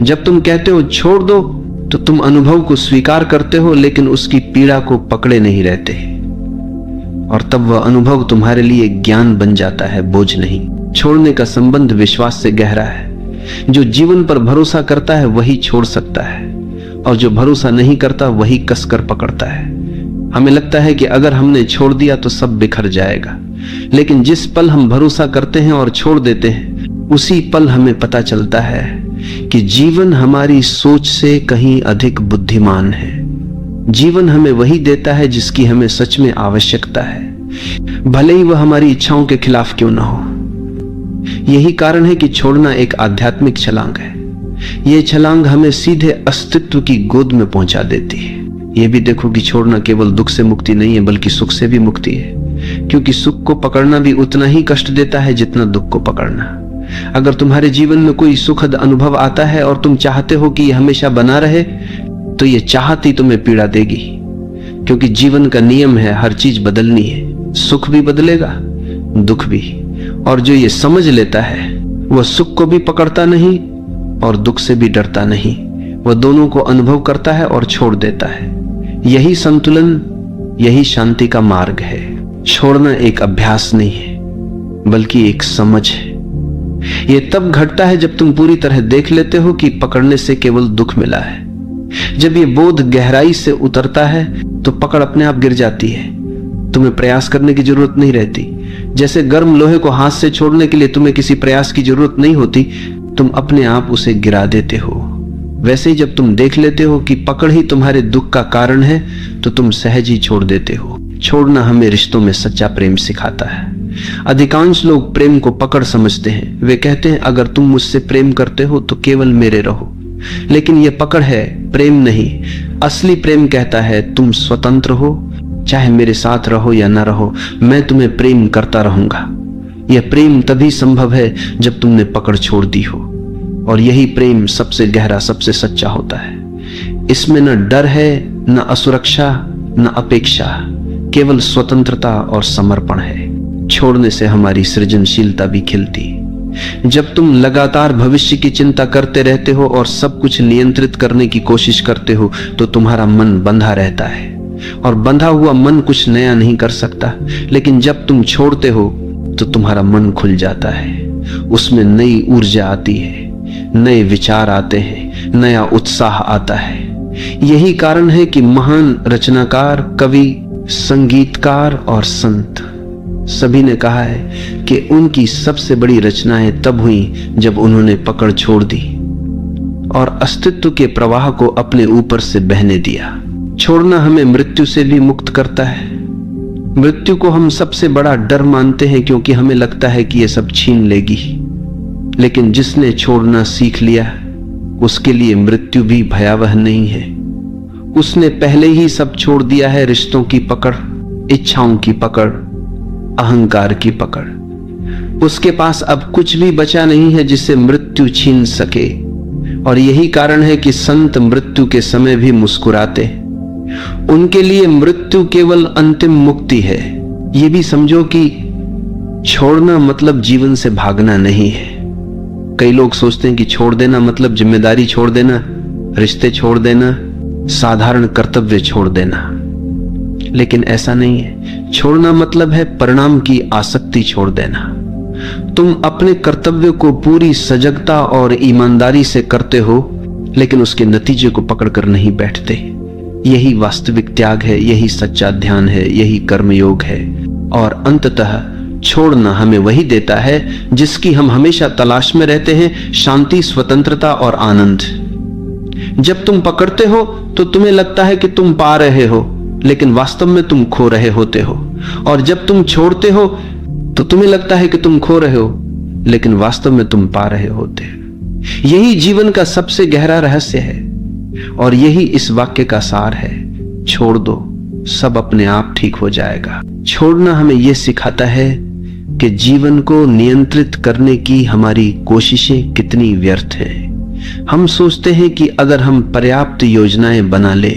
जब तुम कहते हो छोड़ दो तो तुम अनुभव को स्वीकार करते हो, लेकिन उसकी पीड़ा को पकड़े नहीं रहते, और तब वह अनुभव तुम्हारे लिए ज्ञान बन जाता है, बोझ नहीं। छोड़ने का संबंध विश्वास से गहरा है। जो जीवन पर भरोसा करता है वही छोड़ सकता है, और जो भरोसा नहीं करता वही कसकर पकड़ता है। हमें लगता है कि अगर हमने छोड़ दिया तो सब बिखर जाएगा, लेकिन जिस पल हम भरोसा करते हैं और छोड़ देते हैं, उसी पल हमें पता चलता है कि जीवन हमारी सोच से कहीं अधिक बुद्धिमान है। जीवन हमें वही देता है जिसकी हमें सच में आवश्यकता है, भले ही वह हमारी इच्छाओं के खिलाफ क्यों ना हो। यही कारण है कि छोड़ना एक आध्यात्मिक छलांग है। यह छलांग हमें सीधे अस्तित्व की गोद में पहुंचा देती है। यह भी देखो कि छोड़ना केवल दुख से मुक्ति नहीं है, बल्कि सुख से भी मुक्ति है, क्योंकि सुख को पकड़ना भी उतना ही कष्ट देता है जितना दुख को पकड़ना। अगर तुम्हारे जीवन में कोई सुखद अनुभव आता है और तुम चाहते हो कि यह हमेशा बना रहे, तो यह चाहत ही तुम्हें पीड़ा देगी, क्योंकि जीवन का नियम है हर चीज बदलनी है। सुख भी बदलेगा, दुख भी। और जो ये समझ लेता है वह सुख को भी पकड़ता नहीं और दुख से भी डरता नहीं। वह दोनों को अनुभव करता है और छोड़ देता है। यही संतुलन, यही शांति का मार्ग है। छोड़ना एक अभ्यास नहीं है, बल्कि एक समझ है। यह तब घटता है जब तुम पूरी तरह देख लेते हो कि पकड़ने से केवल दुख मिला है। जब यह बोध गहराई से उतरता है तो पकड़ अपने आप गिर जाती है। तुम्हें प्रयास करने की जरूरत नहीं रहती। जैसे गर्म लोहे को हाथ से छोड़ने के लिए तुम्हें किसी प्रयास की जरूरत नहीं होती, तुम अपने आप उसे गिरा देते हो। वैसे ही जब तुम देख लेते हो कि पकड़ ही तुम्हारे दुख का कारण है, तो तुम सहज ही छोड़ देते हो। छोड़ना हमें रिश्तों में सच्चा प्रेम सिखाता है। अधिकांश लोग प्रेम को पकड़ समझते हैं। वे कहते हैं अगर तुम मुझसे प्रेम करते हो तो केवल मेरे रहो, लेकिन यह पकड़ है, प्रेम नहीं। असली प्रेम कहता है तुम स्वतंत्र हो, चाहे मेरे साथ रहो या ना रहो, मैं तुम्हें प्रेम करता रहूंगा। यह प्रेम तभी संभव है जब तुमने पकड़ छोड़ दी हो, और यही प्रेम सबसे गहरा, सबसे सच्चा होता है। इसमें न डर है, न असुरक्षा, न अपेक्षा, केवल स्वतंत्रता और समर्पण है। छोड़ने से हमारी सृजनशीलता भी खिलती। जब तुम लगातार भविष्य की चिंता करते रहते हो और सब कुछ नियंत्रित करने की कोशिश करते हो, तो तुम्हारा मन बंधा रहता है, और बंधा हुआ मन कुछ नया नहीं कर सकता। लेकिन जब तुम छोड़ते हो तो तुम्हारा मन खुल जाता है। उसमें नई ऊर्जा आती है, नए विचार आते हैं, नया उत्साह आता है। यही कारण है कि महान रचनाकार, कवि, संगीतकार और संत सभी ने कहा है कि उनकी सबसे बड़ी रचनाएं तब हुई जब उन्होंने पकड़ छोड़ दी और अस्तित्व के प्रवाह को अपने ऊपर से बहने दिया। छोड़ना हमें मृत्यु से भी मुक्त करता है। मृत्यु को हम सबसे बड़ा डर मानते हैं, क्योंकि हमें लगता है कि यह सब छीन लेगी। लेकिन जिसने छोड़ना सीख लिया, उसके लिए मृत्यु भी भयावह नहीं है। उसने पहले ही सब छोड़ दिया है। रिश्तों की पकड़, इच्छाओं की पकड़, अहंकार की पकड़। उसके पास अब कुछ भी बचा नहीं है जिसे मृत्यु छीन सके। और यही कारण है कि संत मृत्यु के समय भी मुस्कुराते। उनके लिए मृत्यु केवल अंतिम मुक्ति है। यह भी समझो कि छोड़ना मतलब जीवन से भागना नहीं है। कई लोग सोचते हैं कि छोड़ देना मतलब जिम्मेदारी छोड़ देना, रिश्ते छोड़ देना, साधारण कर्तव्य छोड़ देना, लेकिन ऐसा नहीं है। छोड़ना मतलब है परिणाम की आसक्ति छोड़ देना। तुम अपने कर्तव्य को पूरी सजगता और ईमानदारी से करते हो, लेकिन उसके नतीजे को पकड़कर नहीं बैठते। यही वास्तविक त्याग है, यही सच्चा ध्यान है, यही कर्मयोग है। और अंततः छोड़ना हमें वही देता है जिसकी हम हमेशा तलाश में रहते हैं, शांति, स्वतंत्रता और आनंद। जब तुम पकड़ते हो तो तुम्हें लगता है कि तुम पा रहे हो, लेकिन वास्तव में तुम खो रहे होते हो। और जब तुम छोड़ते हो तो तुम्हें लगता है कि तुम खो रहे हो, लेकिन वास्तव में तुम पा रहे होते हो। यही जीवन का सबसे गहरा रहस्य है, और यही इस वाक्य का सार है। छोड़ दो, सब अपने आप ठीक हो जाएगा। छोड़ना हमें यह सिखाता है कि जीवन को नियंत्रित करने की हमारी कोशिशें कितनी व्यर्थ हैं। हम सोचते हैं कि अगर हम पर्याप्त योजनाएं बना ले,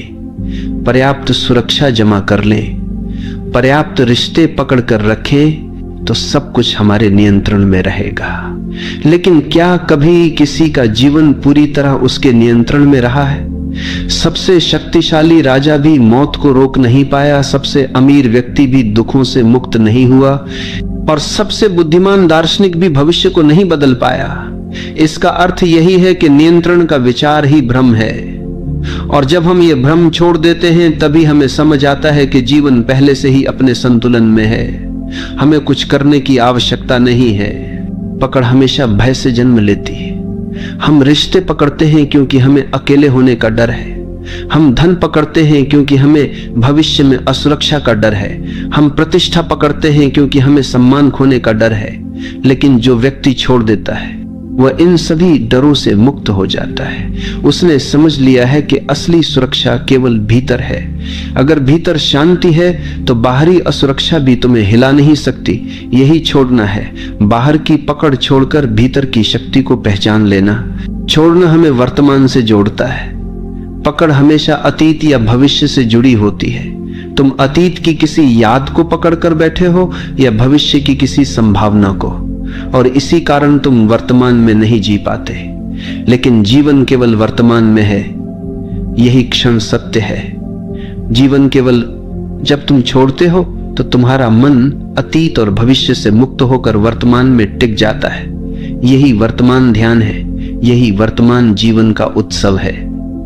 पर्याप्त सुरक्षा जमा कर लें, पर्याप्त रिश्ते पकड़ कर रखें, तो सब कुछ हमारे नियंत्रण में रहेगा। लेकिन क्या कभी किसी का जीवन पूरी तरह उसके नियंत्रण में रहा है? सबसे शक्तिशाली राजा भी मौत को रोक नहीं पाया, सबसे अमीर व्यक्ति भी दुखों से मुक्त नहीं हुआ, और सबसे बुद्धिमान दार्शनिक भी भविष्य को नहीं बदल पाया। इसका अर्थ यही है कि नियंत्रण का विचार ही भ्रम है, और जब हम ये भ्रम छोड़ देते हैं तभी हमें समझ आता है कि जीवन पहले से ही अपने संतुलन में है। हमें कुछ करने की आवश्यकता नहीं है। पकड़ हमेशा भय से जन्म लेती है। हम रिश्ते पकड़ते हैं क्योंकि हमें अकेले होने का डर है। हम धन पकड़ते हैं क्योंकि हमें भविष्य में असुरक्षा का डर है। हम प्रतिष्ठा पकड़ते हैं क्योंकि हमें सम्मान खोने का डर है। लेकिन जो व्यक्ति छोड़ देता है वह इन सभी डरों से मुक्त हो जाता है। उसने समझ लिया है कि असली सुरक्षा केवल भीतर है। अगर भीतर शांति है तो बाहरी असुरक्षा भी तुम्हें हिला नहीं सकती। यही छोड़ना है, बाहर की पकड़ छोड़कर भीतर की शक्ति को पहचान लेना। छोड़ना हमें वर्तमान से जोड़ता है। पकड़ हमेशा अतीत या भविष्य से जुड़ी होती है। तुम अतीत की किसी याद को पकड़कर बैठे हो या भविष्य की किसी संभावना को, और इसी कारण तुम वर्तमान में नहीं जी पाते। लेकिन जीवन केवल वर्तमान में है, यही क्षण सत्य है। जीवन केवल जब तुम छोड़ते हो तो तुम्हारा मन अतीत और भविष्य से मुक्त होकर वर्तमान में टिक जाता है। यही वर्तमान ध्यान है, यही वर्तमान जीवन का उत्सव है।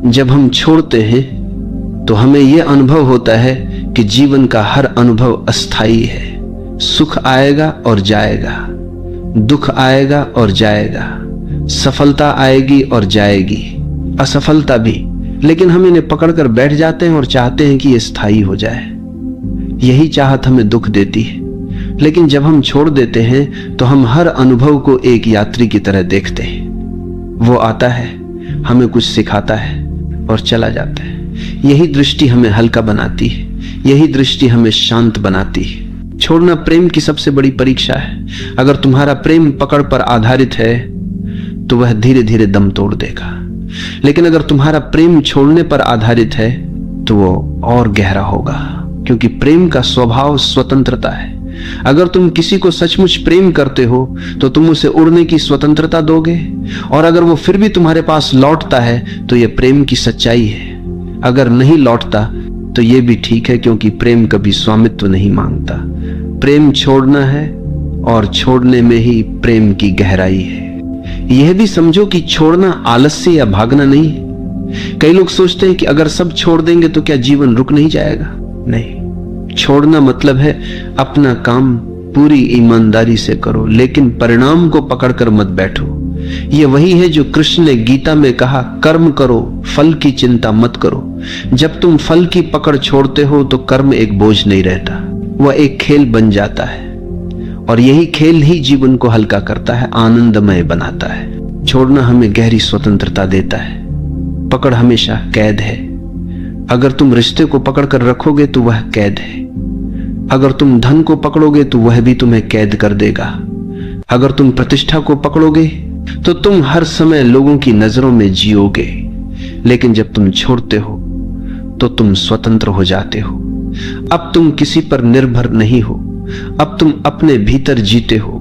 जब हम छोड़ते हैं तो हमें यह अनुभव होता है कि जीवन का हर अनुभव अस्थायी है। सुख आएगा और जाएगा, दुख आएगा और जाएगा, सफलता आएगी और जाएगी, असफलता भी। लेकिन हम इन्हें पकड़कर बैठ जाते हैं और चाहते हैं कि ये स्थायी हो जाए। यही चाहत हमें दुख देती है। लेकिन जब हम छोड़ देते हैं तो हम हर अनुभव को एक यात्री की तरह देखते हैं। वो आता है, हमें कुछ सिखाता है और चला जाता है। यही दृष्टि हमें हल्का बनाती है, यही दृष्टि हमें शांत बनाती है। छोड़ना प्रेम की सबसे बड़ी परीक्षा है। अगर तुम्हारा प्रेम पकड़ पर आधारित है तो वह धीरे धीरे दम तोड़ देगा। लेकिन अगर तुम्हारा प्रेम छोड़ने पर आधारित है तो वो और गहरा होगा, क्योंकि प्रेम का स्वभाव स्वतंत्रता है। अगर तुम किसी को सचमुच प्रेम करते हो तो तुम उसे उड़ने की स्वतंत्रता दोगे, और अगर वो फिर भी तुम्हारे पास लौटता है तो यह प्रेम की सच्चाई है। अगर नहीं लौटता तो यह भी ठीक है, क्योंकि प्रेम कभी स्वामित्व नहीं मांगता। प्रेम छोड़ना है, और छोड़ने में ही प्रेम की गहराई है। यह भी समझो कि छोड़ना आलस्य या भागना नहीं है। कई लोग सोचते हैं कि अगर सब छोड़ देंगे तो क्या जीवन रुक नहीं जाएगा। नहीं, छोड़ना मतलब है अपना काम पूरी ईमानदारी से करो, लेकिन परिणाम को पकड़कर मत बैठो। यह वही है जो कृष्ण ने गीता में कहा, कर्म करो, फल की चिंता मत करो। जब तुम फल की पकड़ छोड़ते हो तो कर्म एक बोझ नहीं रहता, वह एक खेल बन जाता है। और यही खेल ही जीवन को हल्का करता है, आनंदमय बनाता है। छोड़ना हमें गहरी स्वतंत्रता देता है। पकड़ हमेशा कैद है। अगर तुम रिश्ते को पकड़कर रखोगे तो वह कैद है। अगर तुम धन को पकड़ोगे तो वह भी तुम्हें कैद कर देगा। अगर तुम प्रतिष्ठा को पकड़ोगे तो तुम हर समय लोगों की नजरों में जियोगे। लेकिन जब तुम छोड़ते हो तो तुम स्वतंत्र हो जाते हो। अब तुम किसी पर निर्भर नहीं हो, अब तुम अपने भीतर जीते हो,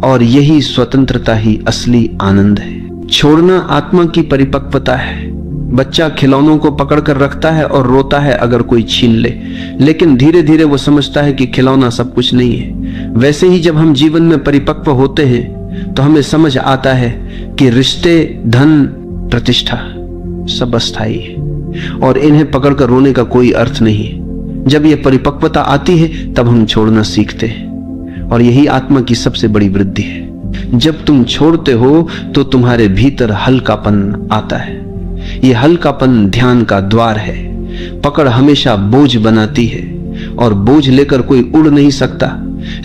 और यही स्वतंत्रता ही असली आनंद है। छोड़ना आत्मा की परिपक्वता है। बच्चा खिलौनों को पकड़कर रखता है और रोता है अगर कोई छीन ले, लेकिन धीरे धीरे वो समझता है कि खिलौना सब कुछ नहीं है। वैसे ही जब हम जीवन में परिपक्व होते हैं तो हमें समझ आता है कि रिश्ते, धन, प्रतिष्ठा सब अस्थायी है, और इन्हें पकड़कर रोने का कोई अर्थ नहीं है। जब यह परिपक्वता आती है तब हम छोड़ना सीखते हैं, और यही आत्मा की सबसे बड़ी वृद्धि है। जब तुम छोड़ते हो तो तुम्हारे भीतर हल्कापन आता है। यह हल्कापन ध्यान का द्वार है। पकड़ हमेशा बोझ बनाती है, और बोझ लेकर कोई उड़ नहीं सकता।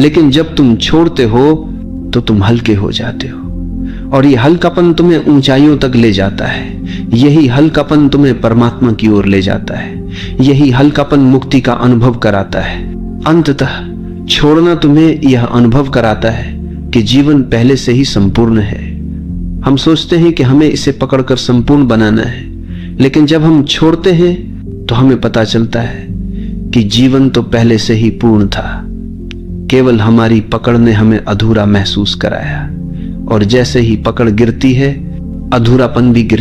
लेकिन जब तुम छोड़ते हो तो तुम हल्के हो जाते हो, और यह हल्कापन तुम्हें ऊंचाइयों तक ले जाता है। यही हल्कापन तुम्हें परमात्मा की ओर ले जाता है। यही हल्कापन मुक्ति का अनुभव कराता है। अंततः छोड़ना तुम्हें यह अनुभव कराता है कि जीवन पहले से ही संपूर्ण है। हम सोचते हैं कि हमें इसे पकड़कर संपूर्ण बनाना है, लेकिन जब हम छोड़ते हैं तो हमें पता चलता है कि जीवन तो पहले से ही पूर्ण था। केवल हमारी पकड़ ने हमें अधूरा महसूस कराया, और जैसे ही पकड़ गिरती है अधूरापन भी गिर